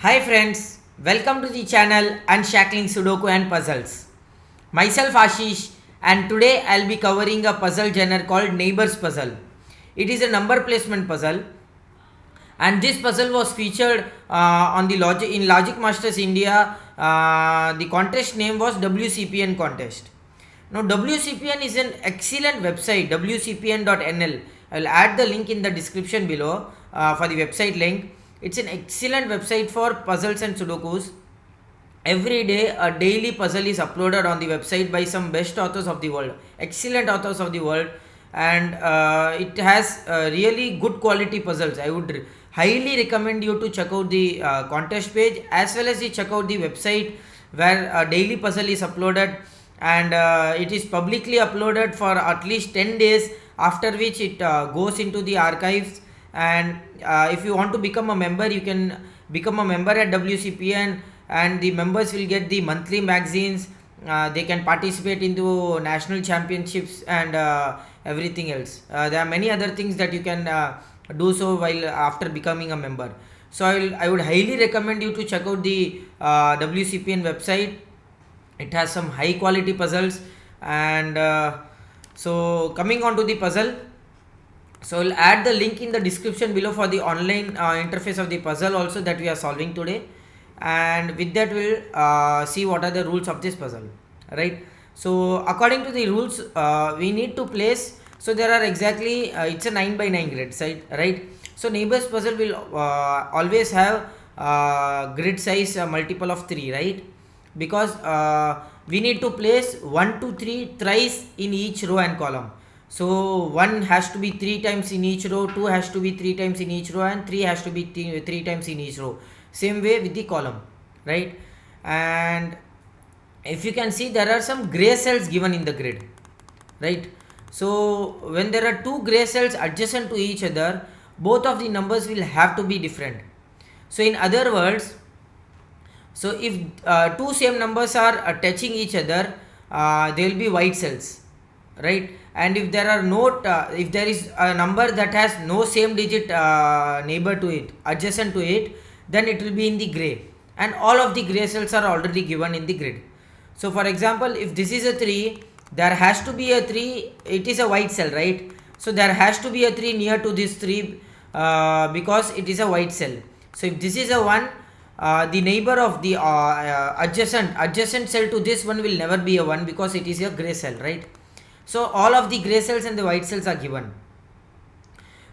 Hi friends, welcome to the channel Unshackling Sudoku and Puzzles. Myself Ashish, and today I'll be covering a puzzle genre called Neighbors Puzzle. It is a number placement puzzle, and this puzzle was featured on the Logic Masters India. The contest name was WCPN contest. Now WCPN is an excellent website, wcpn.nl. I'll add the link in the description below for the website link. It's an excellent website for puzzles and sudokus. Every day a daily puzzle is uploaded on the website by some best authors of the world, excellent authors of the world, and it has really good quality puzzles. I would highly recommend you to check out the contest page as well as check out the website where a daily puzzle is uploaded, and it is publicly uploaded for at least 10 days, after which it goes into the archives. And if you want to become a member, you can become a member at WCPN, and the members will get the monthly magazines. They can participate into national championships and everything else. There are many other things that you can do so while after becoming a member. So I would highly recommend you to check out the WCPN website. It has some high quality puzzles, and so coming on to the puzzle, so I'll add the link in the description below for the online interface of the puzzle also that we are solving today, and with that we'll see what are the rules of this puzzle, right? So according to the rules, we need to place, so there are exactly it's a 9 by 9 grid side, right? So neighbors puzzle will always have grid size multiple of 3, right? Because we need to place 1 2 3 thrice in each row and column. So 1 has to be 3 times in each row, 2 has to be 3 times in each row, and 3 has to be 3 times in each row. Same way with the column, right? And if you can see, there are some gray cells given in the grid, right? So when there are two gray cells adjacent to each other, both of the numbers will have to be different. So in other words, so if two same numbers are touching each other, there will be white cells, right? And if there are no if there is a number that has no same digit neighbor to it, adjacent to it, then it will be in the gray, and all of the gray cells are already given in the grid. So for example, if this is a 3, there has to be a 3, it is a white cell, right? So there has to be a 3 near to this 3 because it is a white cell. So if this is a 1, the neighbor of the adjacent cell to this one will never be a 1 because it is a gray cell, right? So all of the gray cells and the white cells are given.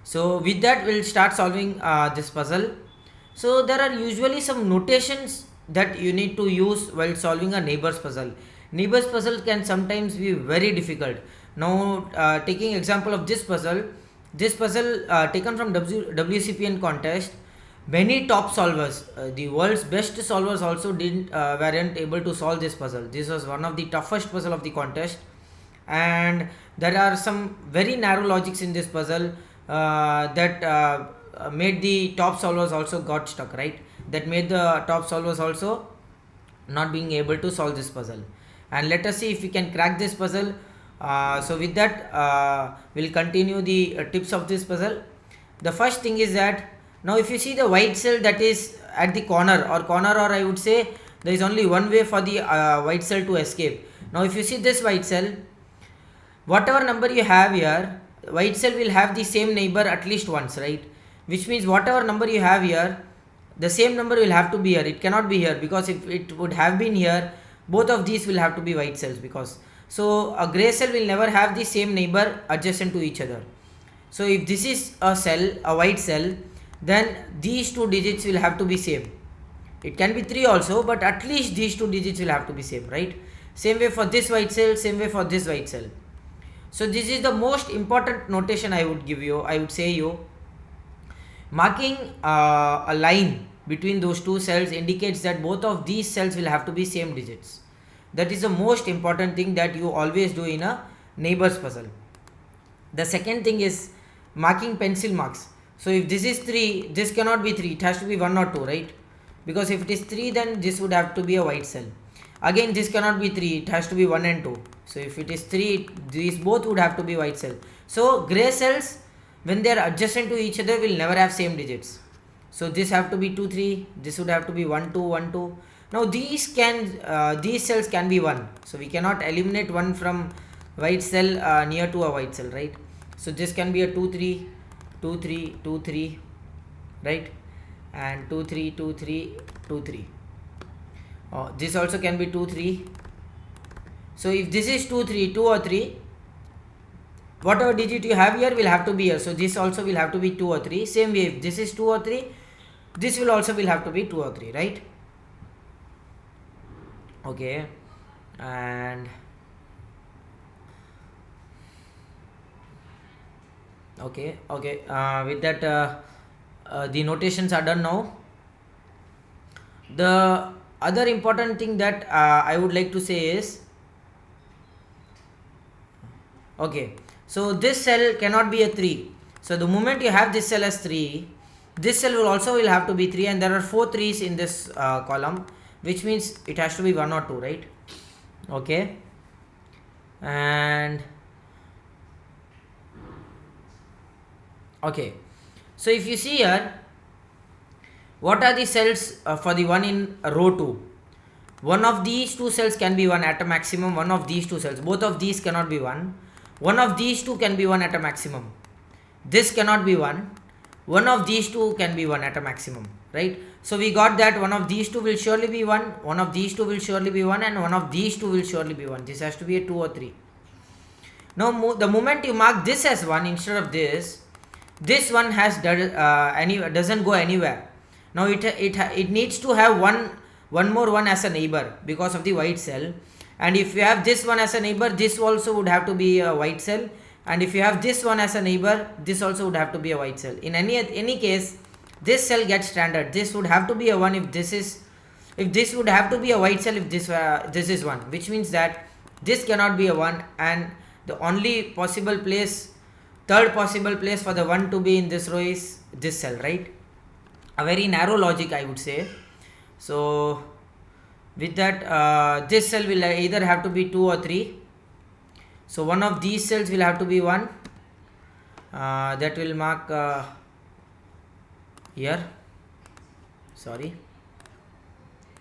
So with that we'll start solving this puzzle. So there are usually some notations that you need to use while solving a neighbors puzzle. Neighbors puzzle can sometimes be very difficult. Now taking example of this puzzle taken from WCPN contest, many top solvers, the world's best solvers also weren't able to solve this puzzle. This was one of the toughest puzzle of the contest, and there are some very narrow logics in this puzzle that made the top solvers also got stuck, right? That made the top solvers also not being able to solve this puzzle. And let us see if we can crack this puzzle. So with that we'll continue the tips of this puzzle. The first thing is that, now if you see the white cell that is at the corner, or I would say there is only one way for the white cell to escape. Now if you see this white cell, whatever number you have here, white cell will have the same neighbor at least once, right? Which means whatever number you have here, the same number will have to be here. It cannot be here, because if it would have been here, both of these will have to be white cells, because so a gray cell will never have the same neighbor adjacent to each other. So if this is a cell, a white cell, then these two digits will have to be same. It can be 3 also, but at least these two digits will have to be same, right? Same way for this white cell, same way for this white cell. So this is the most important notation I would give you. I would say you, marking a line between those two cells indicates that both of these cells will have to be same digits. That is the most important thing that you always do in a neighbors puzzle. The second thing is marking pencil marks. So if this is 3, this cannot be 3, it has to be 1 or 2, right? Because if it is 3, then this would have to be a white cell. Again, this cannot be 3, it has to be 1 and 2. So if it is 3, these both would have to be white cell. So gray cells, when they are adjacent to each other, will never have same digits. So this have to be 2 3, this would have to be 1 2 1 2. Now these cells can be 1, so we cannot eliminate one from white cell near to a white cell, right? So this can be a 2 3 2 3 2 3, right? And 2 3 2 3 2 3. This also can be 2 3. So if this is 2 3 2 or 3, whatever digit you have here will have to be here. So this also will have to be 2 or 3. Same way, if this is 2 or 3, this will also will have to be 2 or 3, right? Okay. And okay, with that the notations are done now. The other important thing that I would like to say is, okay, so this cell cannot be a 3. So the moment you have this cell as 3, this cell will also will have to be 3, and there are 4 3s in this column, which means it has to be 1 or 2, right? Okay. And okay, so if you see here, what are the cells for the one in row 2? One of these two cells can be 1 at a maximum. One of these two cells, both of these cannot be 1. One of these two can be 1 at a maximum. This cannot be 1. One of these two can be 1 at a maximum, right? So we got that one of these two will surely be 1, one of these two will surely be 1, and one of these two will surely be 1. This has to be a 2 or 3. Now the moment you mark this as 1 instead of this one has doesn't go anywhere. Now it needs to have one more one as a neighbor because of the white cell. And if you have this one as a neighbor, this also would have to be a white cell. And if you have this one as a neighbor, this also would have to be a white cell. In any case, this cell gets stranded. This would have to be a 1 if this would have to be a white cell if this is 1, which means that this cannot be a 1, and the only possible place, third possible place for the 1 to be in this row is this cell, right? A very narrow logic, I would say. So with that, this cell will either have to be 2 or 3. So one of these cells will have to be 1. That will mark here. Sorry.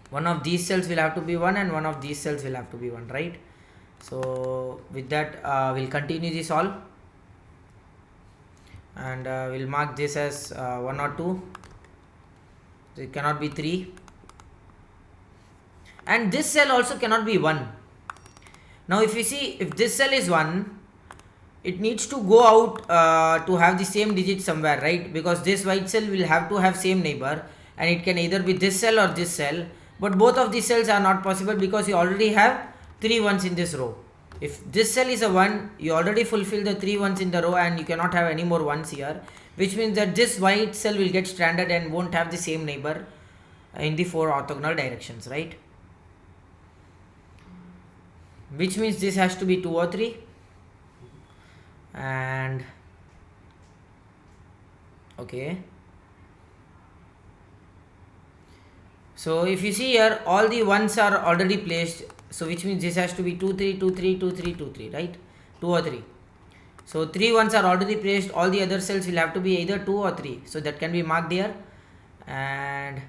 One of these cells will have to be 1, and one of these cells will have to be 1, right? So with that, we'll continue this all, and we'll mark this as 1 or 2. So it cannot be 3, and this cell also cannot be 1. Now if you see, if this cell is 1, it needs to go out to have the same digit somewhere, right? Because this white cell will have to have same neighbor, and it can either be this cell or this cell, but both of these cells are not possible because you already have 3 1s in this row. If this cell is a 1, you already fulfill the 3 1s in the row, and you cannot have any more 1s here, which means that this white cell will get stranded and won't have the same neighbor in the 4 orthogonal directions, right? Which means this has to be 2 or 3. And okay, so if you see here, all the 1s are already placed, so which means this has to be 2 3 2 3 2 3 2 3, right? 2 or 3. So 3 1s are already placed. All the other cells will have to be either 2 or 3, so that can be marked here. And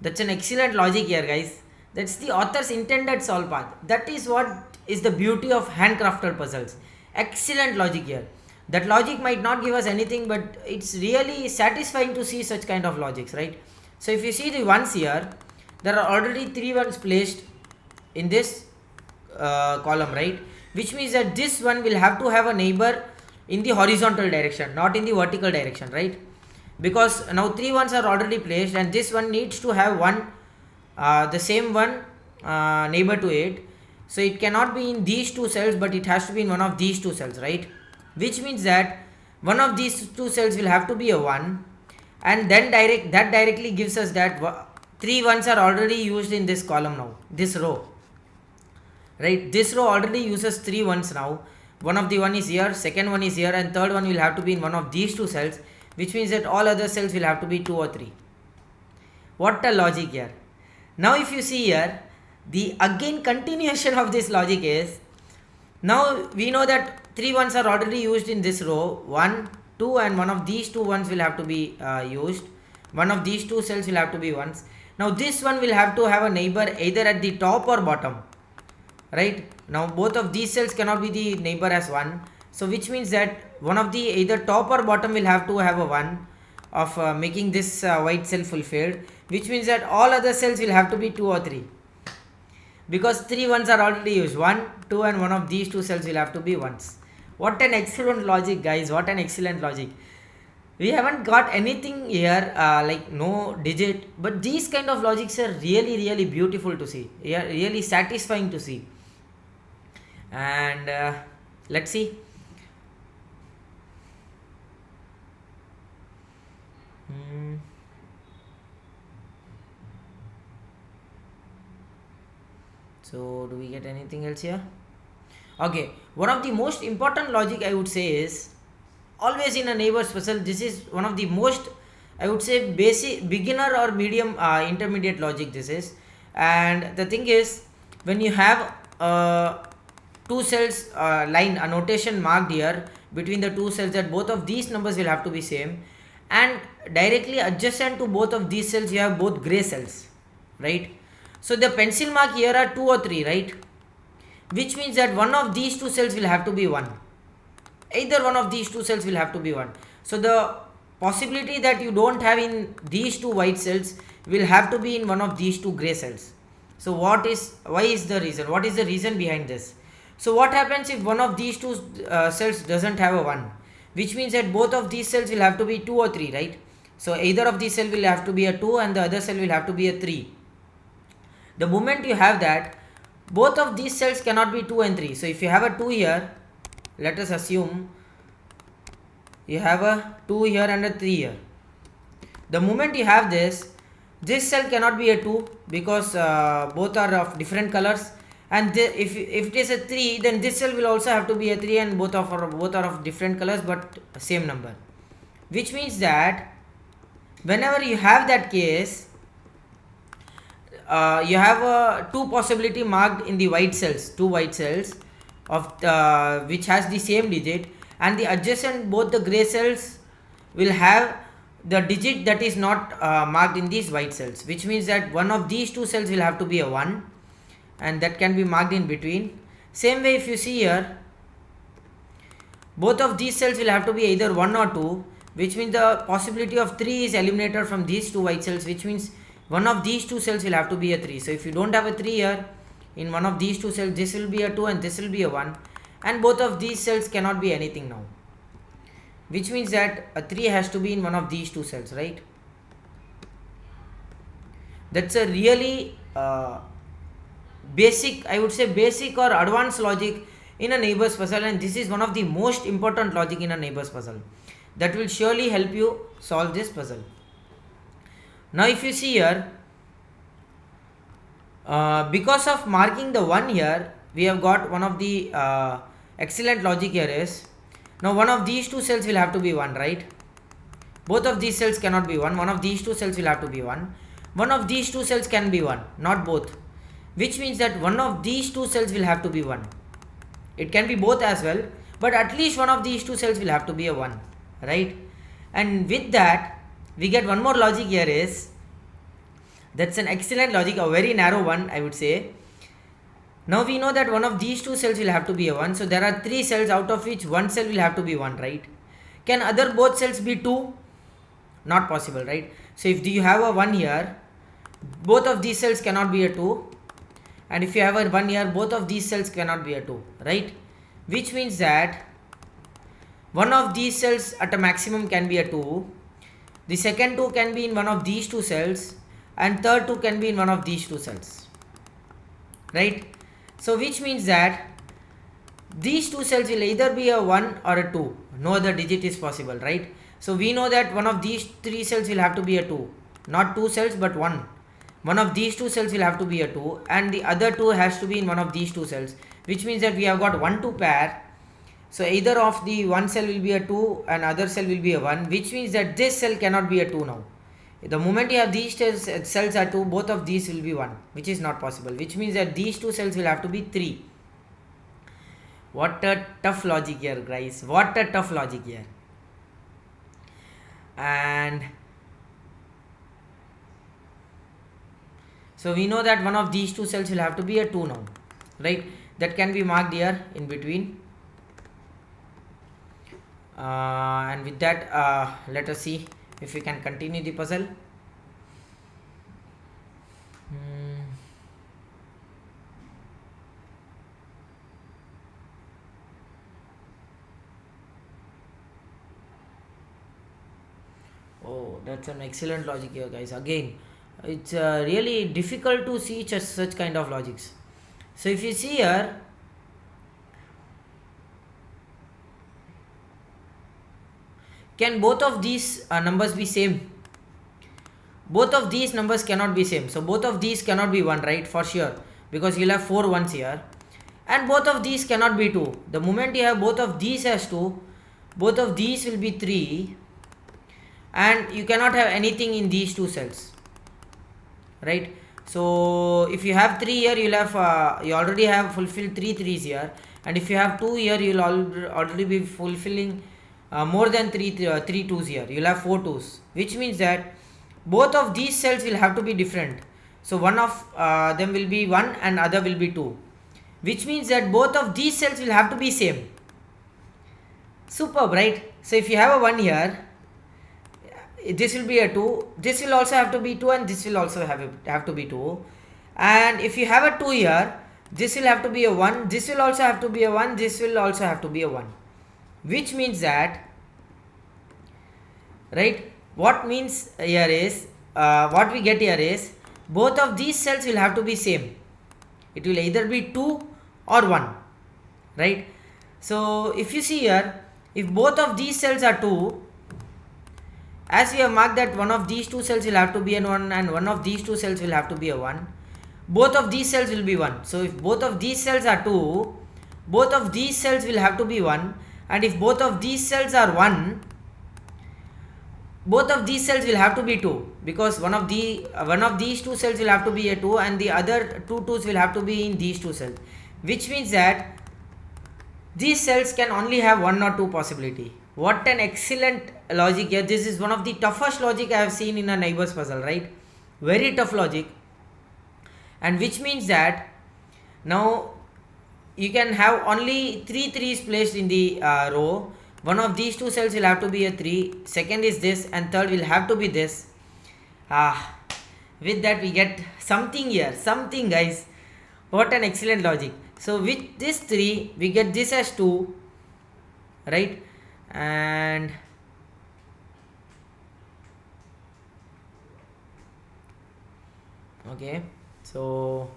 that's an excellent logic here, guys. That's the author's intended solve path. That is what is the beauty of handcrafted puzzles. Excellent logic here. That logic might not give us anything, but it's really satisfying to see such kind of logics, right? So if you see the 1s here, there are already 3 1s placed in this column, right? Which means that this one will have to have a neighbor in the horizontal direction, not in the vertical direction, right? Because now 3 1s are already placed, and this one needs to have the same one neighbor to it. So it cannot be in these 2 cells, but it has to be in one of these 2 cells, right? Which means that one of these 2 cells will have to be a 1, and then that directly gives us that 3 1s are already used in this column now, this row, right? This row already uses 3 1s now. One of the 1 is here, second one is here, and third one will have to be in one of these 2 cells, which means that all other cells will have to be 2 or 3. What a logic here. Now if you see here, the again continuation of this logic is, now we know that 3 1s are already used in this row, 1 2 and one of these two ones will have to be used. One of these two cells will have to be ones. Now this one will have to have a neighbor either at the top or bottom, right? Now both of these cells cannot be the neighbor as 1, so which means that one of the either top or bottom will have to have a 1 of making this white cell fulfilled, which means that all other cells will have to be 2 or 3, because 3 ones are already used. 1, 2 and one of these two cells will have to be ones. What an excellent logic, guys, what an excellent logic. We haven't got anything here like no digit, but these kind of logics are really beautiful to see, yeah, really satisfying to see. And let's see. So do we get anything else here? Okay, one of the most important logic I would say is always in a neighbors puzzle. This is one of the most, I would say, basic, beginner or medium intermediate logic this is. And the thing is, when you have two cells line, a notation marked here between the two cells, that both of these numbers will have to be same, and directly adjacent to both of these cells you have both gray cells, right? So the pencil mark here are 2 or 3, right? Which means that one of these two cells will have to be 1. Either one of these two cells will have to be 1. So the possibility that you don't have in these two white cells will have to be in one of these two gray cells. So why is the reason? What is the reason behind this? So what happens if one of these two cells doesn't have a 1? Which means that both of these cells will have to be 2 or 3, right? So either of these cells will have to be a 2 and the other cell will have to be a 3. The moment you have that, both of these cells cannot be 2 and 3. So if you have a 2 here, let us assume you have a 2 here and a 3 here. The moment you have this cell cannot be a 2 because both are of different colors, and if it is a 3, then this cell will also have to be a 3, and both are of different colors but same number. Which means that whenever you have that case, you have two possibility marked in the white cells, two white cells of which has the same digit, and the adjacent both the gray cells will have the digit that is not marked in these white cells, which means that one of these two cells will have to be a 1, and that can be marked in between. Same way, if you see here, both of these cells will have to be either 1 or 2, which means the possibility of 3 is eliminated from these two white cells, which means one of these two cells will have to be a 3. So if you don't have a 3 here, in one of these two cells, this will be a 2 and this will be a 1, and both of these cells cannot be anything now, which means that a 3 has to be in one of these two cells, right? That's a really basic, I would say basic or advanced logic in a neighbors puzzle, and this is one of the most important logic in a neighbors puzzle that will surely help you solve this puzzle. Now if you see here, because of marking the 1 here, we have got one of the excellent logic here is, now one of these two cells will have to be 1, right? Both of these cells cannot be 1. One of these two cells will have to be 1. One of these two cells can be 1, not both. Which means that one of these two cells will have to be 1. It can be both as well, but at least one of these two cells will have to be a 1, right? And with that, we get one more logic here is, that's an excellent logic, a very narrow one, I would say. Now we know that one of these two cells will have to be a 1. So there are 3 cells, out of which one cell will have to be 1, right? Can other both cells be 2? Not possible, right? So if you have a 1 here, both of these cells cannot be a 2. And if you have a 1 here, both of these cells cannot be a 2, right? Which means that one of these cells at a maximum can be a 2. The second 2 can be in one of these two cells, and third 2 can be in one of these two cells, right? So which means that these two cells will either be a 1 or a 2. No other digit is possible, right? So we know that one of these 3 cells will have to be a 2. Not 2 cells but 1. One of these 2 cells will have to be a 2, and the other 2 has to be in one of these 2 cells, which means that we have got 1 2 pair. So either of the one cell will be a 2 and other cell will be a 1, which means that this cell cannot be a 2 now. The moment you have these cells are 2, both of these will be 1, which is not possible, which means that these 2 cells will have to be 3. What a tough logic here, guys. What a tough logic here. And so we know that one of these two cells will have to be a 2 now, right? That can be marked here in between. And with that, let us see if we can continue the puzzle. Oh, that's an excellent logic here, guys. Again, it's really difficult to see such kind of logics. So if you see here, can both of these numbers be same? Both of these numbers cannot be same. So both of these cannot be 1, right? For sure. Because you'll have 4 ones here. And both of these cannot be 2. The moment you have both of these as 2, both of these will be 3. And you cannot have anything in these two cells. Right? So if you have 3 here, you'll have you already have fulfilled 3 3s here. And if you have 2 here, you'll already be fulfilling more than 3 2s here. You'll have 4 2s. Which means that both of these cells will have to be different. So one of them will be 1 and other will be 2, which means that both of these cells will have to be same. Superb, right? So if you have a 1 here, this will be a 2, this will also have to be 2, and this will also have to be 2. And if you have a 2 here, this will have to be a 1, this will also have to be a 1, this will also have to be a 1, which means that, right, what means here is what we get here is both of these cells will have to be same. It will either be 2 or 1, right? So if you see here, if both of these cells are 2, as we have marked that one of these two cells will have to be a 1 and one of these two cells will have to be a 1, both of these cells will be 1. So if both of these cells are 2, both of these cells will have to be 1, and if both of these cells are 1, both of these cells will have to be 2, because one of these two cells will have to be a 2 and the other two 2's will have to be in these two cells, which means that these cells can only have 1 or 2 possibility. What an excellent logic here. This is one of the toughest logic I have seen in a neighbors puzzle, right? Very tough logic. And which means that now you can have only 3 3's placed in the row. One of these two cells will have to be a 3, second is this, and third will have to be this. With that we get something here, something, guys. What an excellent logic. So with this 3 we get this as 2, right? And okay, so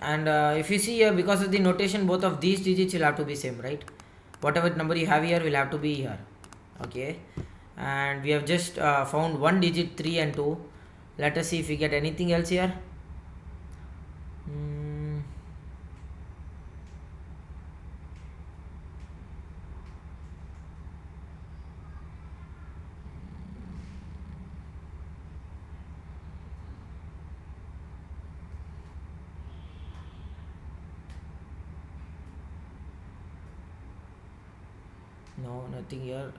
and if you see here, because of the notation, both of these digits will have to be same, right? Whatever number you have here will have to be here. Okay, and we have just found one digit, 3 and 2. Let us see if we get anything else here. No, nothing here.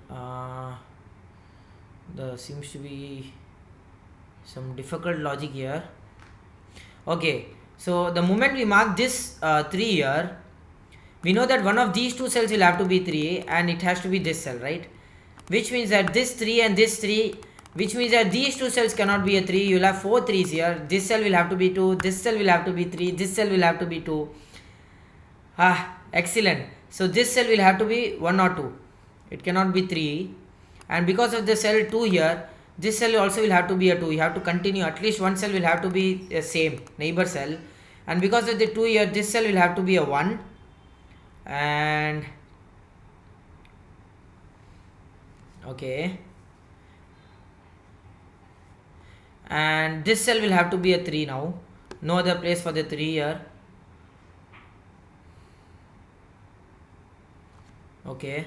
There seems to be some difficult logic here. Okay, so the moment we mark this 3 here, we know that one of these two cells will have to be 3 and it has to be this cell, right? Which means that this 3 and this 3, which means that these two cells cannot be a 3. You will have 4 3's here. This cell will have to be 2, this cell will have to be 3, this cell will have to be 2. Excellent. So this cell will have to be 1 or 2. It cannot be 3. And because of the cell 2 here, this cell also will have to be a 2. You have to continue. At least one cell will have to be the same neighbor cell. And because of the 2 here, this cell will have to be a 1. And okay, and this cell will have to be a 3 now. No other place for the 3 here. Okay,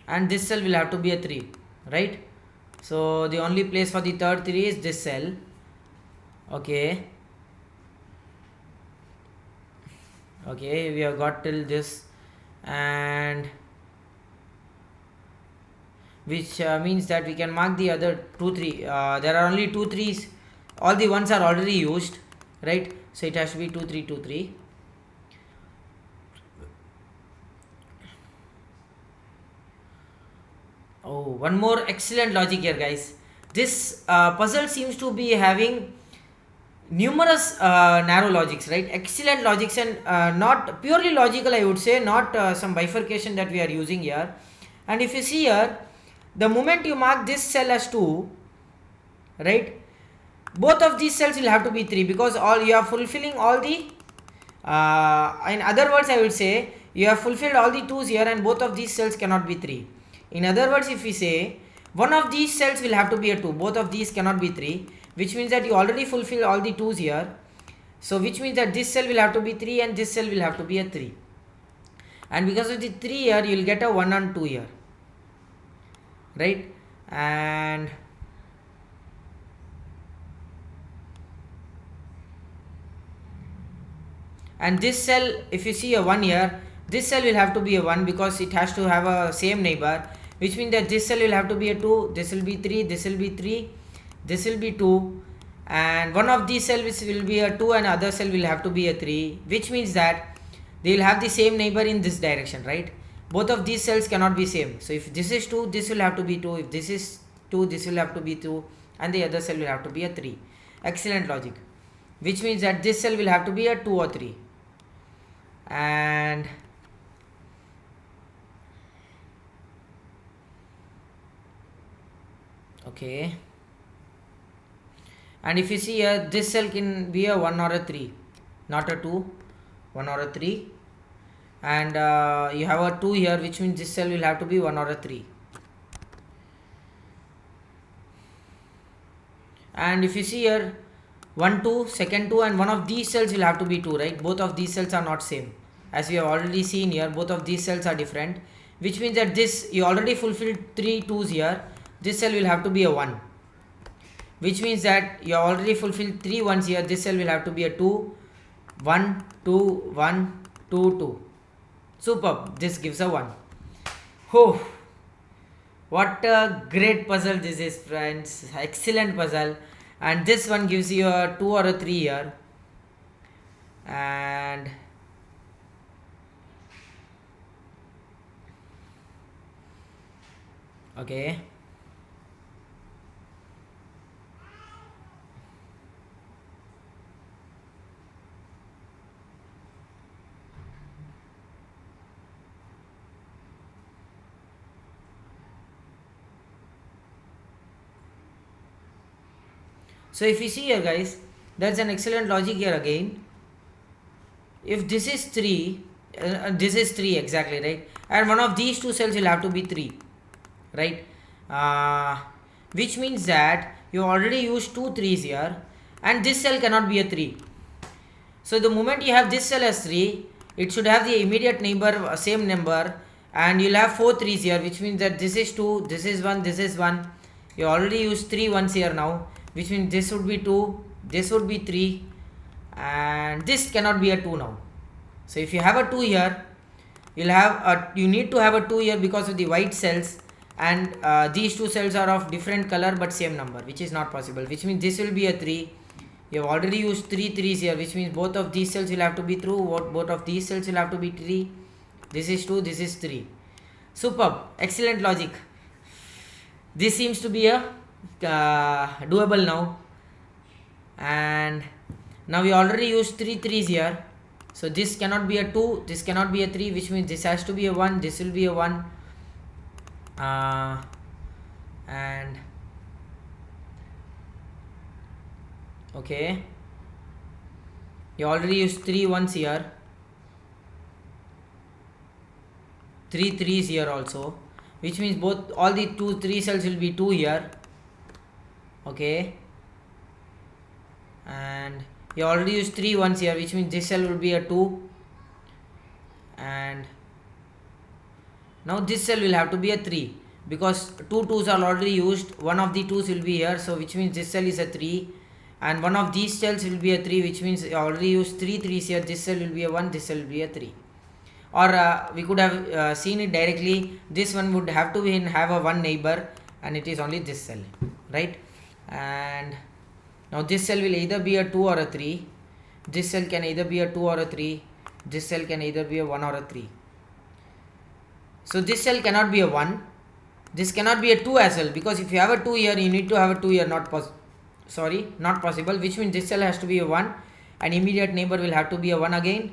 and this cell will have to be a 3, right? So the only place for the third 3 is this cell. Okay. Okay, we have got till this, and which means that we can mark the other 2 3. There are only 2 3s. All the ones are already used, right? So it has to be 2 3 2 3. Oh, one more excellent logic here, guys. This puzzle seems to be having numerous narrow logics, right? Excellent logics, and not purely logical, I would say, not some bifurcation that we are using here. And if you see here, the moment you mark this cell as 2, right, both of these cells will have to be 3, because all you are fulfilling all the in other words, I would say you have fulfilled all the 2's here, and both of these cells cannot be 3. In other words, if we say one of these cells will have to be a 2, both of these cannot be 3, which means that you already fulfill all the 2's here. So which means that this cell will have to be 3 and this cell will have to be a 3. And because of the 3 here, you will get a 1 and 2 here, right? And this cell, if you see a 1 here, this cell will have to be a 1 because it has to have a same neighbor, which means that this cell will have to be a 2, this will be 3, this will be 3, this will be 2, and one of these cells will be a 2 and other cell will have to be a 3, which means that they will have the same neighbor in this direction, right? Both of these cells cannot be same. So if this is 2, this will have to be 2, if this is 2, this will have to be 2, and the other cell will have to be a 3. Excellent logic. Which means that this cell will have to be a 2 or 3. And okay, and if you see here, this cell can be a 1 or a 3, not a 2, 1 or a 3, and you have a 2 here, which means this cell will have to be 1 or a 3. And if you see here, 1 2, second 2, and one of these cells will have to be 2, right? Both of these cells are not same. As we have already seen here, both of these cells are different, which means that this, you already fulfilled 3 2's here, this cell will have to be a 1, which means that you have already fulfilled 3 1's here, this cell will have to be a 2 1 2 1 2 2. Superb, this gives a 1. Oh, what a great puzzle this is, friends. Excellent puzzle. And this one gives you a 2 or a 3 here, and okay, so if you see here, guys, that's an excellent logic here again. If this is 3, this is 3 exactly, right? And one of these 2 cells will have to be 3, right? Which means that you already used 2 3's here, and this cell cannot be a 3. So the moment you have this cell as 3, it should have the immediate neighbor same number, and you'll have 4 3's here, which means that this is 2, this is 1, this is 1. You already used 3 1's here now, which means this would be 2, this would be 3, and this cannot be a 2 now. So if you have a 2 here, you need to have a 2 here because of the white cells, and these 2 cells are of different color but same number, which is not possible, which means this will be a 3. You have already used 3 3's here, which means both of these cells will have to be true, both of these cells will have to be 3. This is 2, this is 3. Superb, excellent logic. This seems to be a doable now, and now we already used 3 3's here, so this cannot be a 2, this cannot be a 3, which means this has to be a 1, this will be a 1, and okay, you already used 3 1's here, 3 3's here also, which means both all the 2 3 cells will be 2 here. Okay, and you already used 3 1's here, which means this cell will be a 2, and now this cell will have to be a 3, because two 2's are already used. One of the 2's will be here, so which means this cell is a 3, and one of these cells will be a 3, which means I already used 3 3's here. This cell will be a 1, this cell will be a 3. Or we could have seen it directly. This one would have to have a 1 neighbor, and it is only this cell, right? And now this cell will either be a 2 or a 3. This cell can either be a 2 or a 3. This cell can either be a 1 or a 3. So this cell cannot be a 1. This cannot be a 2 as well, because if you have a 2 here, you need to have a 2 here, not possible, which means this cell has to be a 1, and immediate neighbor will have to be a 1 again.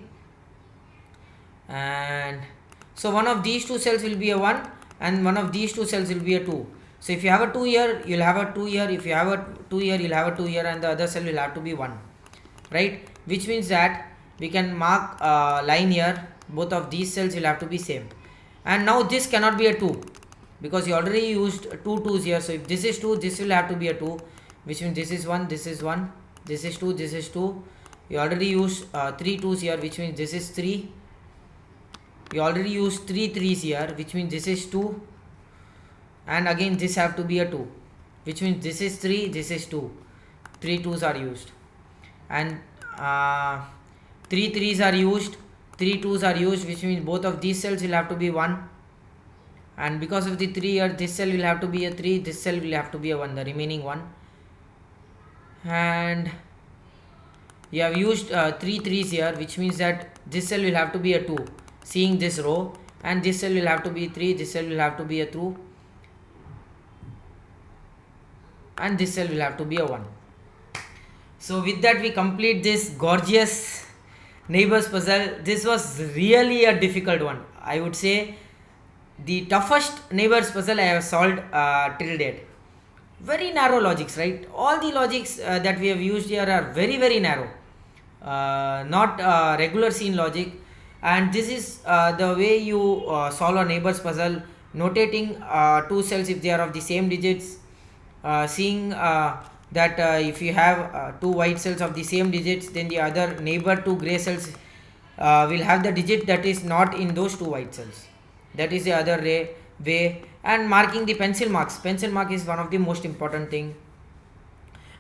And so one of these two cells will be a 1, and one of these two cells will be a 2. So if you have a 2 here, you'll have a 2 here. If you have a 2 here, you'll have a 2 here, and the other cell will have to be 1, right? Which means that we can mark a line here. Both of these cells will have to be same. And now this cannot be a 2, because you already used two 2's here. So if this is 2, this will have to be a 2, which means this is 1, this is 1, this is 2, this is 2. You already used 3 2's here, which means this is 3. You already used 3 3's here, which means this is 2, and again this have to be a 2, which means this is 3, this is 2. 3 2's are used, and 3 3's are used, 3 2's are used, which means both of these cells will have to be 1, and because of the 3 here, this cell will have to be a 3, this cell will have to be a 1, the remaining 1. And you have used 3 3's here, which means that this cell will have to be a 2, seeing this row, and this cell will have to be 3, this cell will have to be a 2, and this cell will have to be a 1. So with that, we complete this gorgeous neighbors puzzle. This was really a difficult one. I would say the toughest neighbors puzzle I have solved till date. Very narrow logics, right? All the logics that we have used here are very very narrow, not regular scene logic. And this is the way you solve a neighbors puzzle, notating two cells if they are of the same digits, seeing that if you have two white cells of the same digits, then the other neighbor two gray cells will have the digit that is not in those two white cells. That is the other way. And marking the pencil marks. Pencil mark is one of the most important thing,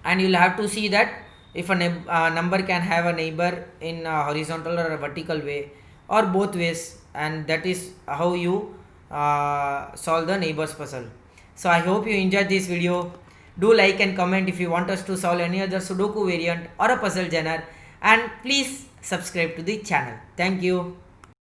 and you'll have to see that if a number can have a neighbor in a horizontal or a vertical way, or both ways, and that is how you solve the neighbors puzzle. So I hope you enjoyed this video. Do like and comment if you want us to solve any other Sudoku variant or a puzzle genre, and please subscribe to the channel. Thank you.